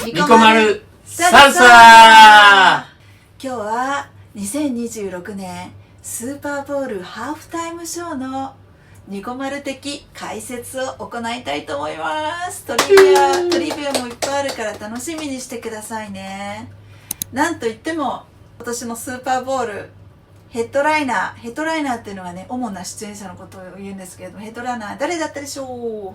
ニコマルサルサ。今日は2026年スーパーボウルハーフタイムショーのニコマル的解説を行いたいと思います。トリビアもいっぱいあるから楽しみにしてくださいね。なんといっても今年のスーパーボウルヘッドライナーっていうのはね、主な出演者のことを言うんですけれども、ヘッドライナー誰だったでしょう？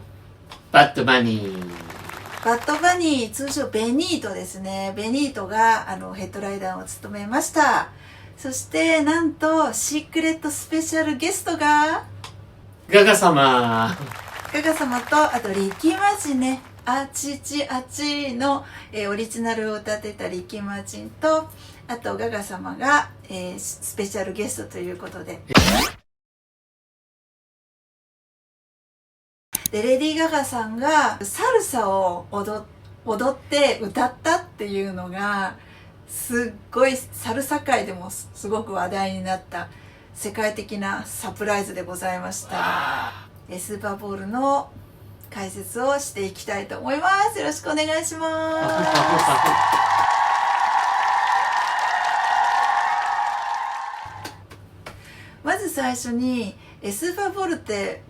バッドバニー。バッドバニー、通称ベニートですね。ベニートがヘッドライナーを務めました。そしてなんとシークレットスペシャルゲストがガガ様と、あとリキマジンね、あちちあちの、オリジナルを歌ってたリキマジンと、あとガガ様が、スペシャルゲストということで。でレディー・ガガさんがサルサを踊って歌ったっていうのがすっごいサルサ界でもすごく話題になった世界的なサプライズでございました。スーパーボウルの解説をしていきたいと思います。よろしくお願いします。まず最初にスーパーボウルって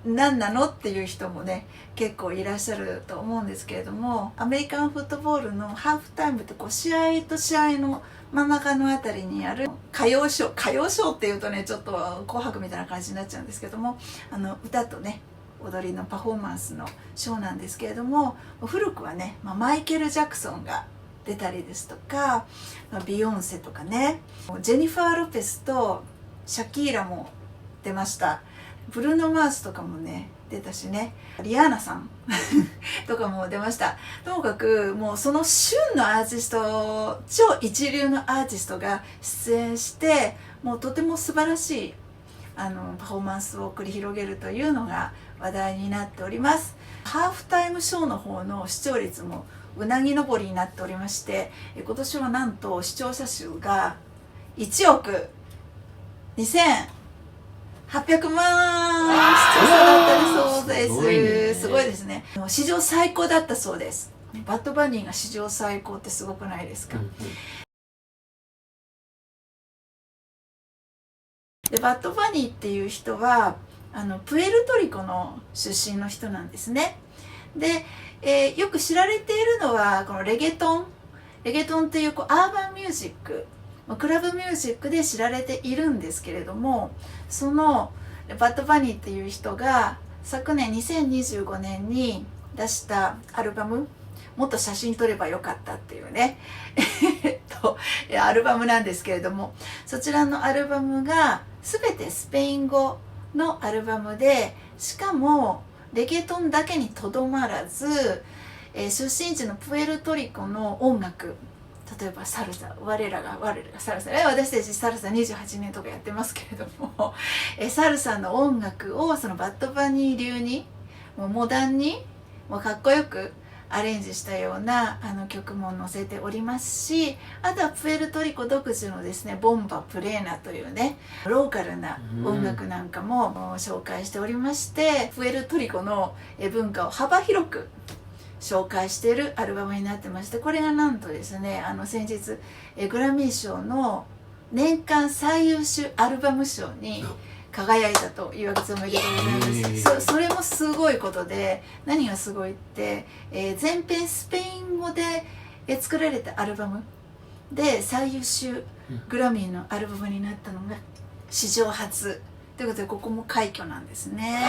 何なのっていう人もね結構いらっしゃると思うんですけれども、アメリカンフットボールのハーフタイムって試合と試合の真ん中のあたりにある歌謡ショーっていうとねちょっと紅白みたいな感じになっちゃうんですけども、歌とね踊りのパフォーマンスのショーなんですけれども、古くはね、マイケル・ジャクソンが出たりですとか、ビヨンセとかね、ジェニファー・ロペスとシャキーラも出ました。ブルーノ・マースとかもね出たしね、リアーナさんとかも出ました。ともかくもうその旬のアーティスト、超一流のアーティストが出演して、もうとても素晴らしいパフォーマンスを繰り広げるというのが話題になっております。ハーフタイムショーの方の視聴率もうなぎ登りになっておりまして、今年はなんと視聴者数が1億2800万視聴者だったそうです。すごいですね。史上最高だったそうです。バッドバニーが史上最高ってすごくないですか？でバッドバニーっていう人はプエルトリコの出身の人なんですね。で、よく知られているのはこのレゲトンっていうアーバンミュージック、クラブミュージックで知られているんですけれども、そのバッドバニーっていう人が昨年2025年に出したアルバム、もっと写真撮ればよかったっていうねアルバムなんですけれども、そちらのアルバムが全てスペイン語のアルバムで、しかもレゲトンだけにとどまらず、出身地のプエルトリコの音楽、例えばサルサ、我らがサルサ、私たちサルサ28年とかやってますけれどもサルサの音楽をそのバッドバニー流にもうモダンにもうかっこよくアレンジしたような曲も載せておりますし、あとはプエルトリコ独自のですねボンバプレーナというねローカルな音楽なんかも紹介しておりまして、プエルトリコの文化を幅広く紹介しているアルバムになってまして、これがなんとですね先日グラミー賞の年間最優秀アルバム賞に輝いたというわけです。おめでとうございます。それもすごいことで、何がすごいって、全編スペイン語で作られたアルバムで最優秀グラミーのアルバムになったのが史上初ということで、ここも快挙なんですね。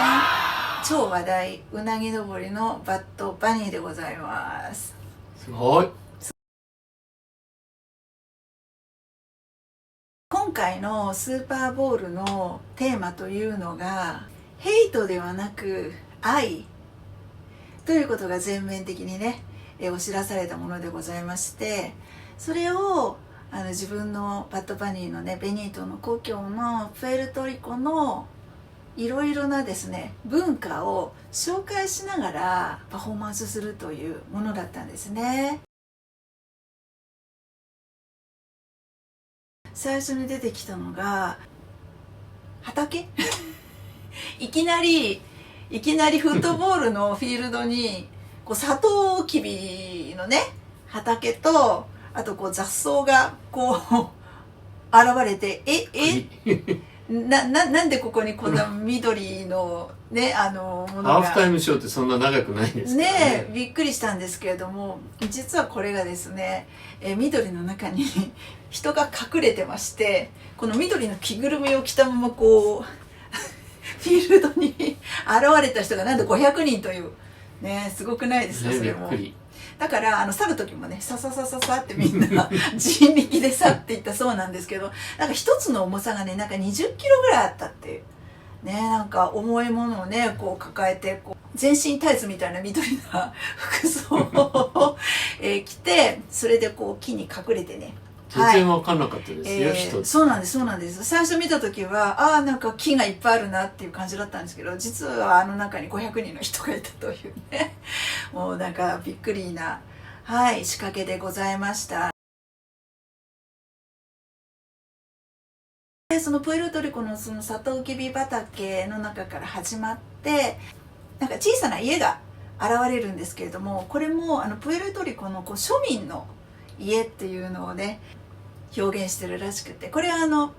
超話題、うなぎ登りのバッドバニーでございます。すごい。今回のスーパーボウルのテーマというのがヘイトではなく愛ということが全面的にねお知らされたものでございまして、それを自分のバッドバニーのねベニートの故郷のプエルトリコのいろいろなですね文化を紹介しながらパフォーマンスするというものだったんですね。最初に出てきたのが畑いきなりフットボールのフィールドにこうサトウキビのね畑と、あとこう雑草がこう現れて、なんでここにこんな緑のねものがハーフタイムショーってそんな長くないんですかね。びっくりしたんですけれども、実はこれがですね、緑の中に人が隠れてまして、この緑の着ぐるみを着たままこうフィールドに現れた人がなんと500人というね、すごくないですか、それも。だから去る時もね、さささささってみんな人力で去っていったそうなんですけど、なんか一つの重さがね、なんか20キロぐらいあったっていうね、なんか重いものをねこう抱えて、こう全身タイツみたいな緑な服装を、着て、それでこう木に隠れてね、全然分かんなかったですよ、そうなんです、そうなんです。最初見た時はなんか木がいっぱいあるなっていう感じだったんですけど、実は中に500人の人がいたというねもうなんかびっくりな、仕掛けでございました。でそのプエルトリコのそのサトウキビ畑の中から始まって、なんか小さな家が現れるんですけれども、これもプエルトリコのこう庶民の家っていうのをね表現してるらしくて、これは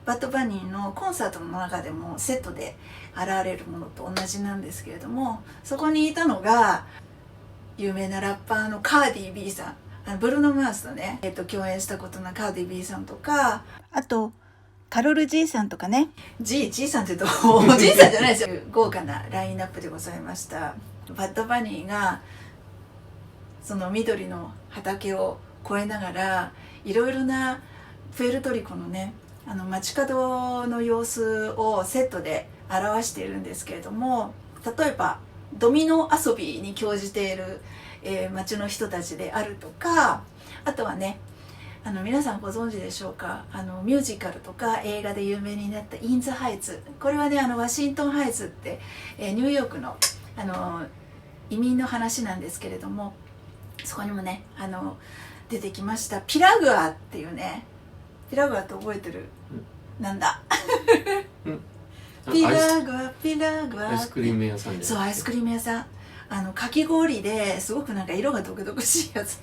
バッドバニーのコンサートの中でもセットで現れるものと同じなんですけれども、そこにいたのが有名なラッパーのカーディ B さん、ブルーノ・マーズとね、共演したことのカーディ B さんとか、あとカロル G さんとかね、 G さんって言うとおじいさんじゃないですよ豪華なラインナップでございました。バッドバニーがその緑の畑を越えながらいろいろなプエルトリコのね街角の様子をセットで表しているんですけれども、例えばドミノ遊びに興じている、街の人たちであるとか、あとはね皆さんご存知でしょうか、ミュージカルとか映画で有名になったイン・ザ・ハイツ、これはねワシントンハイツって、ニューヨークの、移民の話なんですけれども、そこにもね出てきましたピラグアっていうね、ピラグアって覚えてる？なんだピラグアピラグア、アイスクリーム屋さんで。そう、アイスクリーム屋さん、かき氷ですごくなんか色が毒々しいやつ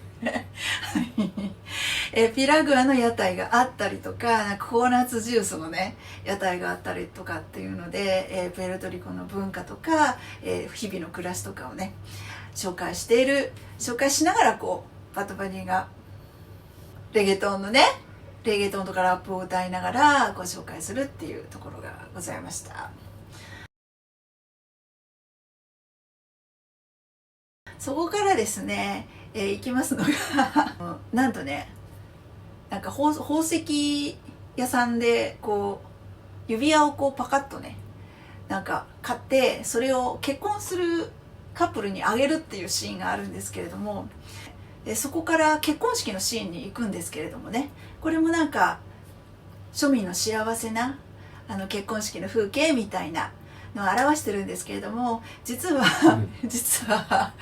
ピラグアの屋台があったりとか、なんかココナッツジュースのね屋台があったりとかっていうので、プエルトリコの文化とか、日々の暮らしとかをね紹介しながら、こうバッドバニーがレゲトンとかラップを歌いながらご紹介するっていうところがございました。そこからですね、行きますのがなんとね、なんか宝石屋さんでこう指輪をこうパカッとねなんか買って、それを結婚するカップルにあげるっていうシーンがあるんですけれども、そこから結婚式のシーンに行くんですけれどもね、これもなんか庶民の幸せな結婚式の風景みたいなのを表してるんですけれども、実は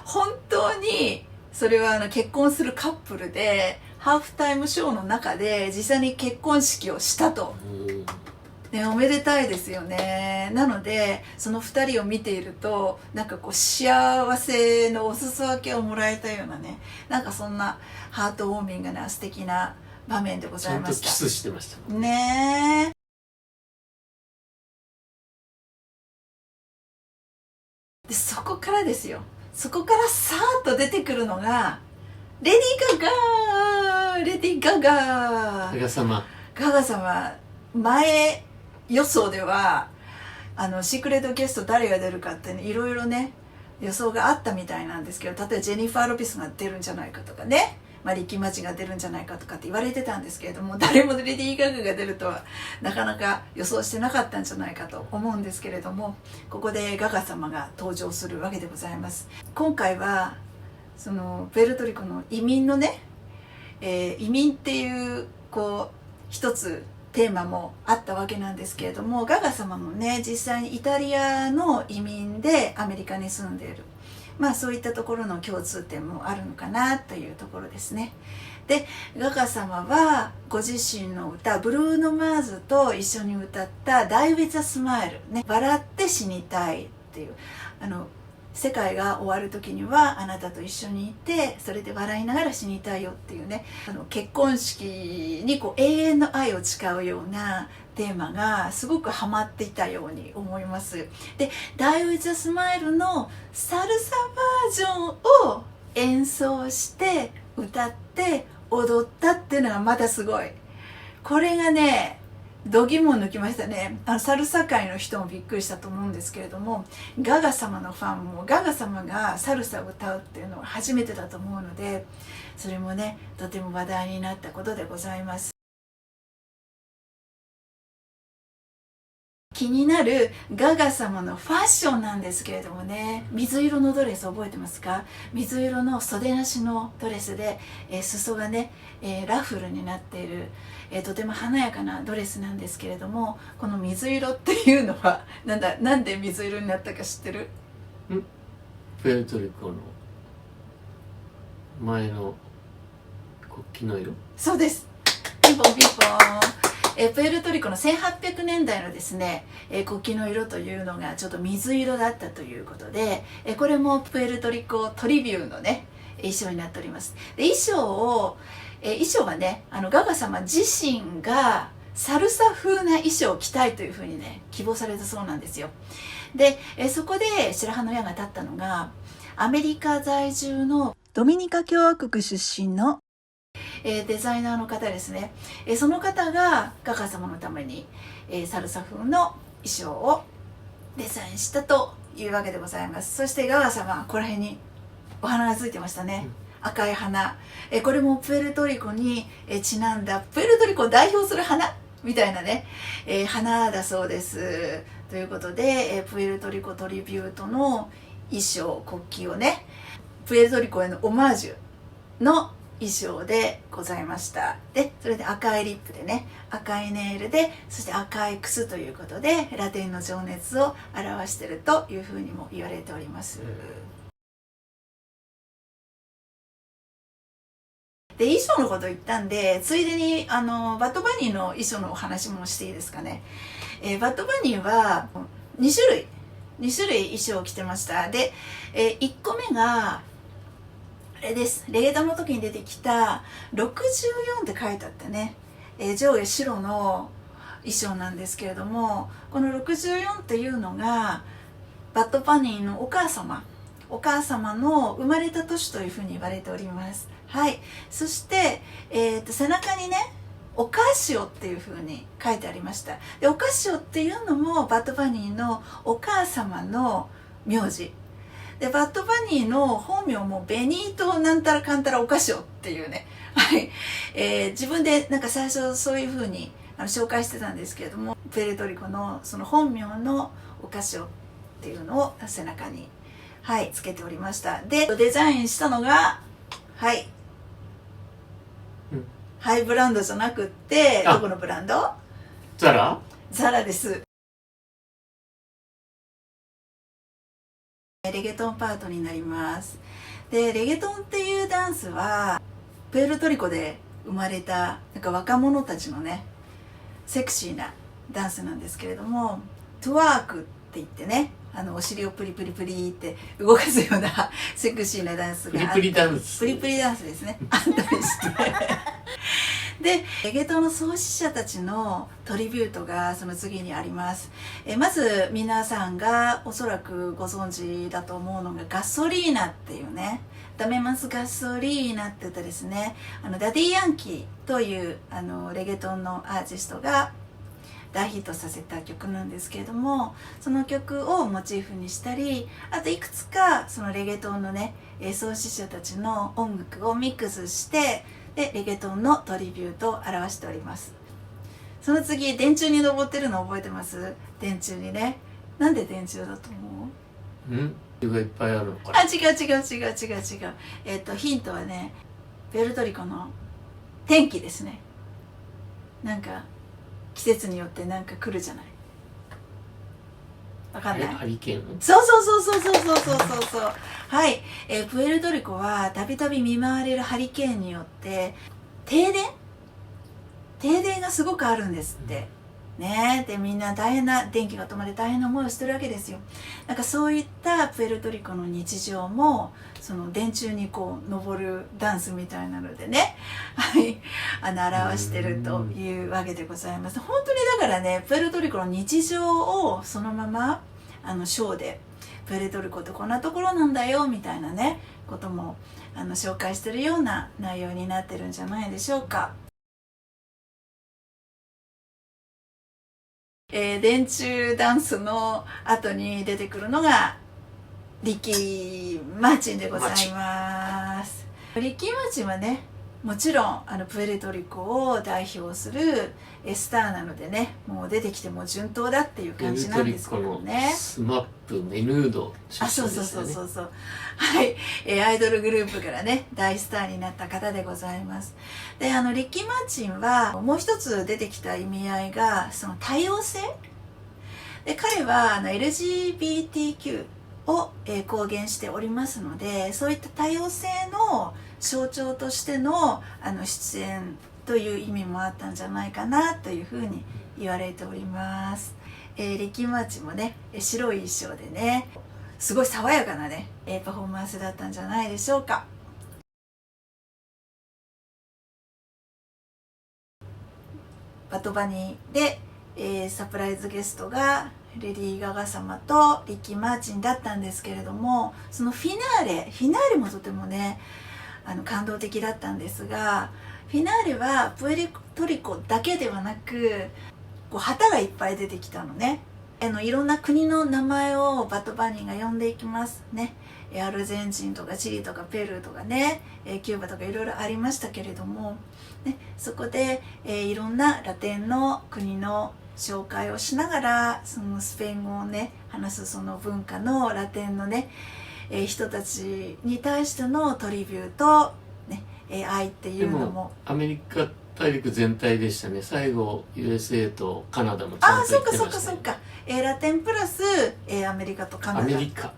本当にそれは結婚するカップルでハーフタイムショーの中で実際に結婚式をしたと。ね、おめでたいですよね。なのでその2人を見ているとなんかこう幸せのお裾分けをもらえたようなね、なんかそんなハートウォーミングな素敵な場面でございました。ちゃんとキスしてましたね。でそこからですよ、そこからさーっと出てくるのがレディー・ガガ様。前予想ではシークレットゲスト誰が出るかっていろいろね予想があったみたいなんですけど、例えばジェニファー・ロペスが出るんじゃないかとかね、リッキー・マチが出るんじゃないかとかって言われてたんですけれども、誰もレディー・ガガが出るとはなかなか予想してなかったんじゃないかと思うんですけれども、ここでガガ様が登場するわけでございます。今回はそのプエルトリコの移民のね、移民っていうこう一つテーマもあったわけなんですけれども、ガガ様もね実際にイタリアの移民でアメリカに住んでいる、そういったところの共通点もあるのかなというところですね。でガガ様はご自身の歌ブルーノ・マーズと一緒に歌った「Die with a Smile」ね、笑って死にたいっていう世界が終わる時にはあなたと一緒にいて、それで笑いながら死にたいよっていうね、結婚式にこう永遠の愛を誓うようなテーマがすごくハマっていたように思います。で、Die with a Smile のサルサバージョンを演奏して歌って踊ったっていうのがまたすごい。これがね、度肝を抜きましたね。サルサ界の人もびっくりしたと思うんですけれども、ガガ様のファンもガガ様がサルサを歌うっていうのは初めてだと思うので、それもね、とても話題になったことでございます。気になるガガ様のファッションなんですけれどもね、水色のドレス覚えてますか？水色の袖なしのドレスで、裾がね、ラフルになっている、とても華やかなドレスなんですけれども、この水色っていうのはなんで水色になったか知ってる？プエルトリコの前の国旗の色？そうです。ピンポンピンポン。プエルトリコの1800年代のですね、国旗の色というのがちょっと水色だったということで、これもプエルトリコトリビューのね衣装になっております。で、衣装はね、ガガ様自身がサルサ風な衣装を着たいというふうにね希望されたそうなんですよ。で、そこで白羽の矢が立ったのが、アメリカ在住のドミニカ共和国出身のデザイナーの方ですね。その方がガガ様のためにサルサ風の衣装をデザインしたというわけでございます。そしてガガ様はここら辺にお花がついてましたね。赤い花。これもプエルトリコにちなんだ、プエルトリコを代表する花みたいなね、花だそうです。ということで、プエルトリコトリビュートの衣装、国旗をね、プエルトリコへのオマージュの衣装でございました。で、それで赤いリップでね、赤いネイルで、そして赤い靴ということで、ラテンの情熱を表しているというふうにも言われております。で、衣装のこと言ったんで、ついでにバッドバニーの衣装のお話もしていいですかね。バッドバニーは2種類衣装を着てました。で、1個目があれです。レゲトの時に出てきた64って書いてあったね、上下白の衣装なんですけれども、この64っていうのがバッドバニーのお母様の生まれた年というふうに言われております。はい。そして、背中にね、オカシオっていうふうに書いてありました。で、オカシオっていうのもバッドバニーのお母様の名字で、バッドバニーの本名もベニートなんたらかんたらオカシオっていうね、はい、自分でなんか最初そういうふうに紹介してたんですけれども、プエルトリコのその本名のオカシオっていうのを背中に、はい、つけておりました。で、デザインしたのが、はい、ハイブランドじゃなくって、どこのブランド？ザラ？ザラです。レゲトンパートになります。で、レゲトンっていうダンスはプエルトリコで生まれたなんか若者たちのねセクシーなダンスなんですけれども、トゥワークって言ってね、お尻をプリプリプリって動かすようなセクシーなダンスがあったり、プリプリダンス、プリプリダンスですね、あったりしてで、レゲトの創始者たちのトリビュートがその次にあります。まず皆さんがおそらくご存知だと思うのがガソリーナっていうね、ダメマスガソリーナって言ったですね、ダディ・ヤンキーというレゲトンのアーティストが大ヒットさせた曲なんですけれども、その曲をモチーフにしたり、あといくつかそのレゲトンのね創始者たちの音楽をミックスしてでレゲトンのトリビュートを表しております。その次、電柱に登ってるの覚えてます？電柱にね。なんで電柱だと思う？がいっぱいあるのかな。違う。ヒントはね、プエルトリコの天気ですね。なんか季節によってなんか来るじゃない。わかんない？ハリケーン？そう。はい、プエルトリコはたびたび見舞われるハリケーンによって停電がすごくあるんですって。ね。でみんな大変な、電気が止まって大変な思いをしてるわけですよ。なんかそういったプエルトリコの日常もその電柱にこう登るダンスみたいなのでね、はい、表してるというわけでございます。本当にだからね、プエルトリコの日常をそのままショーで、プエルトリコってこんなところなんだよみたいなねことも紹介してるような内容になってるんじゃないでしょうか。電柱ダンスの後に出てくるのがリッキー・マーチンでございます。リッキー・マーチンはね、もちろんプエルトリコを代表するスターなのでね、もう出てきても順当だっていう感じなんですけどね。スマップ、メヌード出身ですよね。そうはい、アイドルグループからね大スターになった方でございます。でリッキー・マーチンはもう一つ出てきた意味合いがその多様性で、彼はLGBTQ を公言しておりますので、そういった多様性の象徴としての出演という意味もあったんじゃないかなというふうに言われております。リッキー・マーチンもね白い衣装でね、すごい爽やかなねパフォーマンスだったんじゃないでしょうか。バトバニーで、サプライズゲストがレディー・ガガ様とリッキー・マーチンだったんですけれども、そのフィナーレもとてもね感動的だったんですが、フィナーレはプエルトリコだけではなくこう旗がいっぱい出てきたのね。いろんな国の名前をバトバニーが呼んでいきますね。アルゼンチンとかチリとかペルーとかね、キューバとかいろいろありましたけれども、ね、そこで、いろんなラテンの国の紹介をしながら、そのスペイン語をね話すその文化のラテンのね、人たちに対してのトリビューと、ね愛っていうのも。アメリカ大陸全体でしたね。最後 USA とカナダもちゃんと言ってましたね。そうか、ラテンプラス、アメリカとカナダ、アメリカ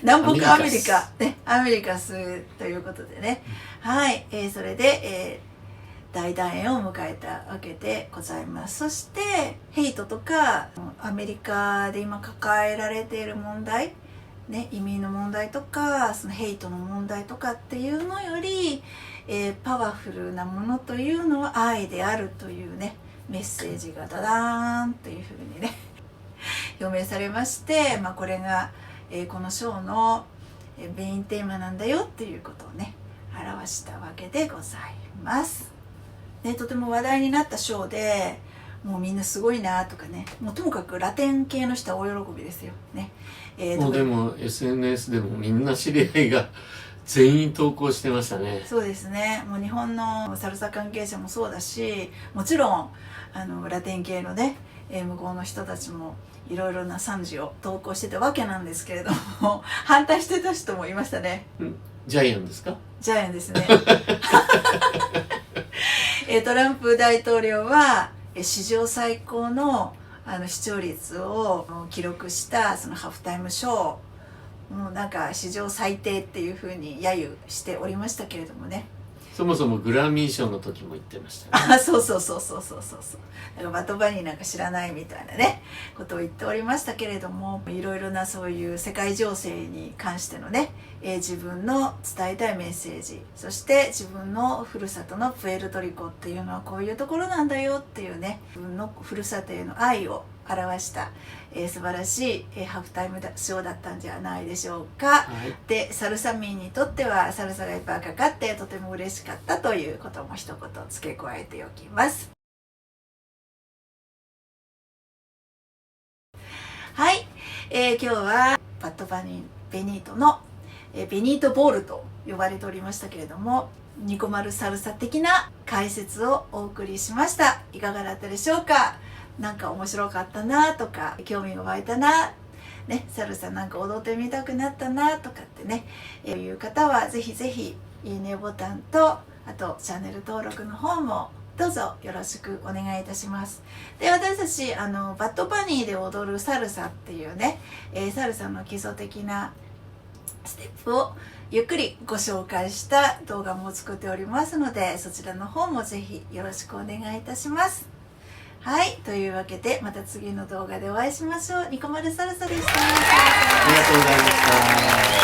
南北アメリカね、アメリカスということでね、はい、それで、大団円を迎えたわけでございます。そしてヘイトとかアメリカで今抱えられている問題ね、移民の問題とかそのヘイトの問題とかっていうのより、パワフルなものというのは愛であるというねメッセージがダダーンというふうにね表明されまして、これが、このショーのメインテーマなんだよっていうことをね表したわけでございます。ね、とても話題になったショーで、もうみんなすごいなとかね、もうともかくラテン系の人は大喜びですよね。もうでも SNS でもみんな知り合いが全員投稿してましたね。そうですね。もう日本のサルサ関係者もそうだし、もちろんラテン系のね、向こうの人たちもいろいろな賛辞を投稿してたわけなんですけれども反対してた人もいましたね。ジャイアンですか？ジャイアンですねトランプ大統領は史上最高の視聴率を記録したそのハーフタイムショー、もうなんか史上最低っていうふうに揶揄しておりましたけれどもね。そもそもグラミー賞の時も言ってましたね。そうだからバトバニーなんか知らないみたいなねことを言っておりましたけれども、いろいろなそういう世界情勢に関してのね、自分の伝えたいメッセージ、そして自分のふるさとのプエルトリコっていうのはこういうところなんだよっていうね、自分のふるさとへの愛を表した、素晴らしい、ハーフタイムショーだったんじゃないでしょうか、はい、でサルサ民にとってはサルサがいっぱいかかってとても嬉しかったということも一言付け加えておきます。はい、今日はバッドバニーベニートの、ベニートボールと呼ばれておりましたけれども、ニコマルサルサ的な解説をお送りしました。いかがだったでしょうか。なんか面白かったなとか、興味が湧いたな、ね、サルサなんか踊ってみたくなったなとかってね、いう方はぜひぜひいいねボタンと、あとチャンネル登録の方もどうぞよろしくお願いいたします。で、私たちバッドバニーで踊るサルサっていうね、サルサの基礎的なステップをゆっくりご紹介した動画も作っておりますので、そちらの方もぜひよろしくお願いいたします。はい、というわけでまた次の動画でお会いしましょう。ニコマルサルサでした。ありがとうございました。